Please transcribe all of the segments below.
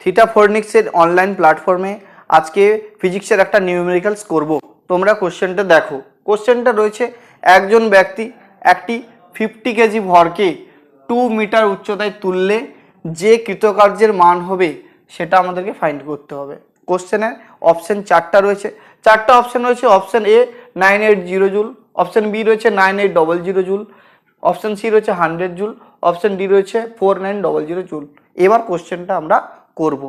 Theta ফোরনিক্সের online প্ল্যাটফর্মে আজকে ফিজিক্সের একটা নিউমেরিক্যালস করব। তোমরা কোশ্চেনটা দেখো। কোশ্চেনটা রয়েছে, একজন ব্যক্তি একটি 50 কেজি ভরকে 2 মিটার উচ্চতায় তুললে যে কৃতকার্যের মান হবে সেটা আমাদেরকে ফাইন্ড করতে হবে। কোশ্চেনের অপশন 4টা রয়েছে। 4টা অপশন রয়েছে। Option A 980 joule, option B রয়েছে 9800 জুল, অপশন সি রয়েছে 100 জুল, অপশন ডি রয়েছে 4900 জুল। এবার কোশ্চেনটা আমরা করব।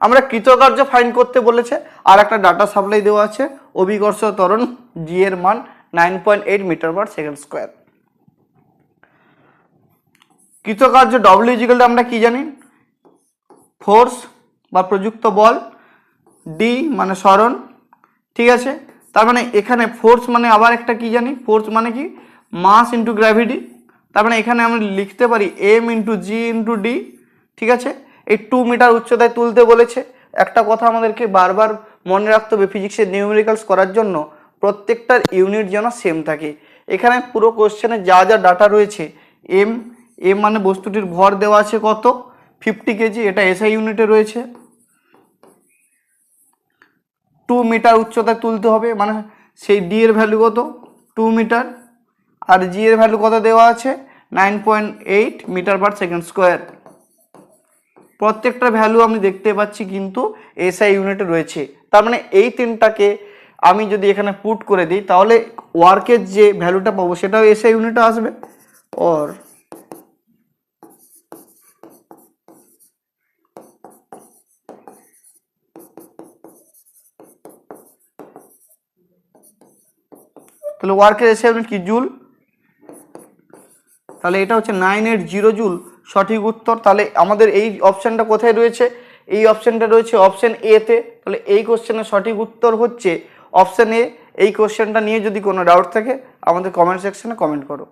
আমরা কৃতকার্য ফাইন্ড করতে বলেছে, আর একটা ডাটা সাপ্লাই দেওয়া আছে, অভিকর্ষ ত্বরণ জি এর মান 9.8 মিটার পার সেকেন্ড স্কোয়ার। কৃতকার্য ডব্লিউ ইকুয়াল টু আমরা কি জানি, ফোর্স বা প্রযুক্ত বল, ডি মানে সরণ, ঠিক আছে। তার মানে এখানে ফোর্স মানে আবার একটা কি জানি, ফোর্স মানে কি মাস ইন্টু গ্র্যাভিটি। তার মানে এখানে আমরা লিখতে পারি এম ইন্টু জি ইন্টু ডি, ঠিক আছে। এই 2 মিটার উচ্চতায় তুলতে বলেছে। একটা কথা আমাদেরকে বারবার মনে রাখতে হবে, ফিজিক্সের নিউমেরিক্যালস করার জন্য প্রত্যেকটার ইউনিট যেন সেম থাকে। এখানে পুরো কোশ্চেনে যা যা ডাটা রয়েছে, এম এম মানে বস্তুটির ভর দেওয়া আছে কত, 50 কেজি, এটা এসআই ইউনিটে রয়েছে। 2 মিটার উচ্চতায় তুলতে হবে, মানে সেই ডি এর ভ্যালু কত 2 মিটার, আর জি এর ভ্যালু কত দেওয়া আছে 9.8 মিটার পার সেকেন্ড স্কোয়ার। প্রত্যেকটা ভ্যালু আমি দেখতে পাচ্ছি কিন্তু এসআই ইউনিটে রয়েছে। তার মানে এই তিনটাকে আমি যদি এখানে পুট করে দিই তাহলে ওয়ার্কের যে ভ্যালুটা পাবো সেটাও এসআই ইউনিটে আসবে। ওর তাহলে ওয়ার্কের এসআই ইউনিট কি জুল, তাহলে এটা হচ্ছে 980 জুল সঠিক উত্তর। তাহলে আমাদের এই অপশানটা কোথায় রয়েছে, এই অপশানটা রয়েছে অপশান এ তে। তাহলে এই কোশ্চেনের সঠিক উত্তর হচ্ছে অপশান এ। এই কোশ্চেনটা নিয়ে যদি কোনো ডাউট থাকে আমাদের কমেন্ট সেকশনে কমেন্ট করো।